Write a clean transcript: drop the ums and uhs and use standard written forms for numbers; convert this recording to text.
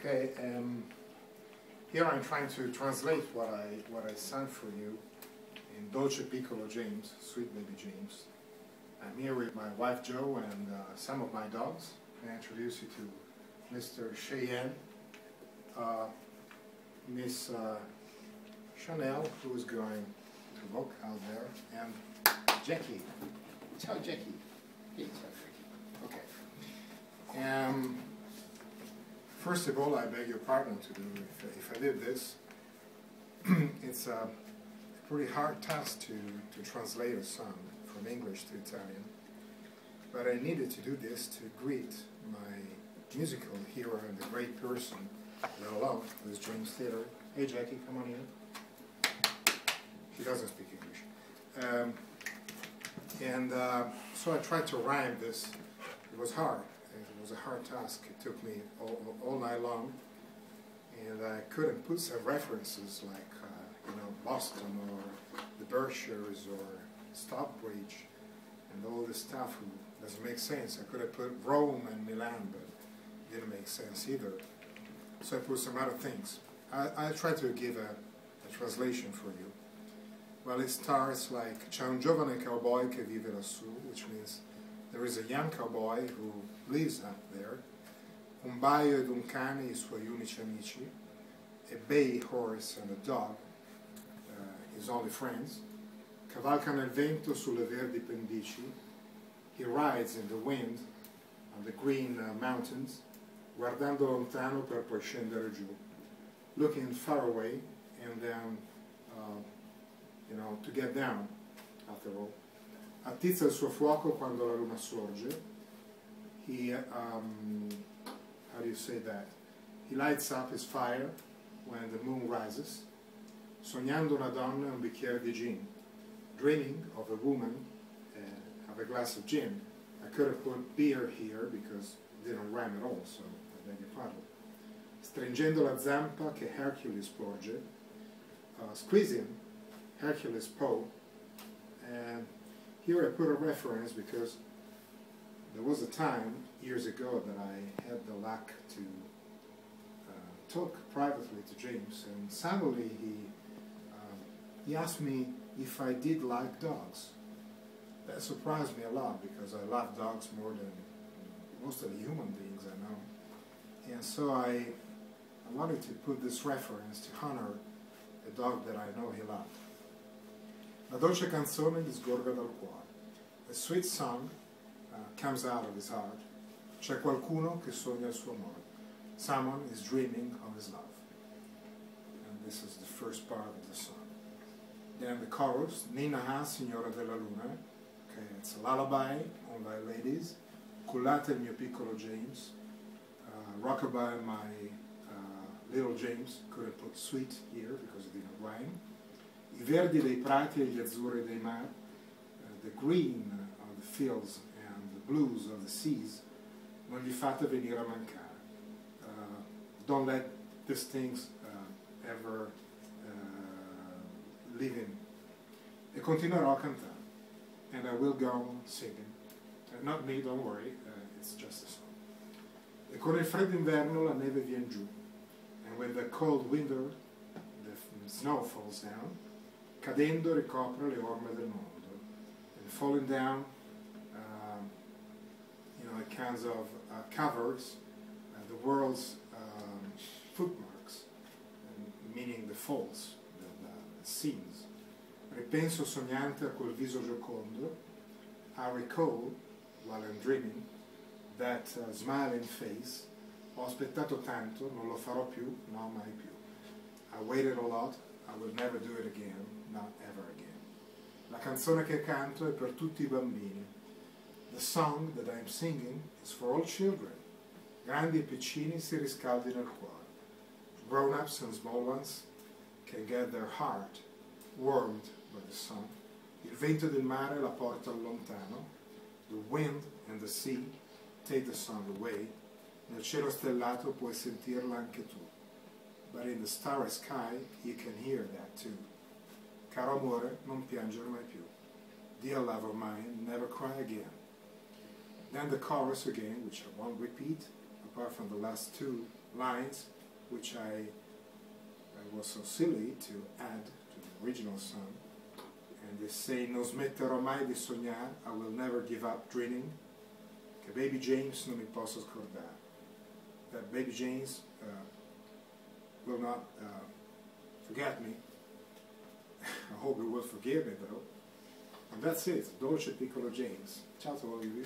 Okay, here I'm trying to translate what I sang for you in Dolce Piccolo James, Sweet Baby James. I'm here with my wife Jo and some of my dogs. I introduce you to Mr. Cheyenne, Miss Chanel, who is going to walk out there, and Jackie. Ciao Jackie. Hey, ciao Jackie. Okay. First of all, I beg your pardon to do if I did this. It's a pretty hard task to translate a song from English to Italian, but I needed to do this to greet my musical hero and the great person that I love, who is James Taylor. Hey Jackie, come on in. She doesn't speak English. So I tried to rhyme this. It was hard. It was a hard task. It took me all night long, and I couldn't put some references like Boston or the Berkshires or Stockbridge and all this stuff who doesn't make sense. I could have put Rome and Milan, but it didn't make sense either. So I put some other things. I tried to give a translation for you. Well, it starts like c'è un giovane cowboy che vive lassù, which means there is a young cowboy who lives up there, un baio ed un cane, I suoi unici amici, a bay horse and a dog, his only friends, cavalca nel vento sulle verdi pendici, he rides in the wind on the green mountains, guardando lontano per poi scendere giù, looking far away and then, to get down, after all. Attizza il suo fuoco quando la luna sorge. He, how do you say that? He lights up his fire when the moon rises. Sognando una donna e un bicchiere di gin. Dreaming of a woman of a glass of gin. I could have put beer here because it didn't rhyme at all, so I beg your pardon. Stringendo la zampa che Hercules porge. Squeezing Hercules' paw. And here I put a reference because there was a time, years ago, that I had the luck to talk privately to James, and suddenly he asked me if I did like dogs. That surprised me a lot because I love dogs more than most of the human beings I know. And so I wanted to put this reference to honor a dog that I know he loved. La dolce canzone disgorga dal cuore. A sweet song comes out of his heart. C'è qualcuno che sogna il suo amore. Someone is dreaming of his love. And this is the first part of the song. Then the chorus, Nina ha, signora della luna. Okay, it's a lullaby owned by ladies. Cullate il mio piccolo James. Rockabye my little James. Couldn't put sweet here because it didn't rhyme. I verdi dei prati e gli azzurri dei mari. The green of the fields and the blues of the seas, non gli fate venire a mancare. Don't let these things ever leave him. E continuerò a cantare. And I will go on singing. Not me, don't worry, it's just a song. E con il freddo inverno la neve vien giù. And with the cold winter, the snow falls down. Cadendo ricopre le orme del mondo. And falling down, it kinds of covers the world's footmarks, meaning the falls, the seams. Ripenso sognante a quel viso giocondo. I recall, while I'm dreaming, that smiling face. Ho aspettato tanto, non lo farò più, no mai più. I waited a lot, I will never do it again, not ever again. La canzone che canto è per tutti i bambini. The song that I'm singing is for all children. Grandi e piccini si riscaldi nel cuore. Grown-ups and small ones can get their heart warmed by the song. Il vento del mare la porta lontano. The wind and the sea take the song away. Nel cielo stellato puoi sentirla anche tu. But in the starry sky you can hear that too. Caro amore, non piangere mai più. Dear love of mine, never cry again. Then the chorus again, which I won't repeat, apart from the last two lines which I was so silly to add to the original song. And they say, non smetterò mai di sognare, I will never give up dreaming, che Baby James non mi posso scordare. That Baby James will not forget me. I hope he will forgive me though. And that's it, Dolce Piccolo James. Ciao to all of you.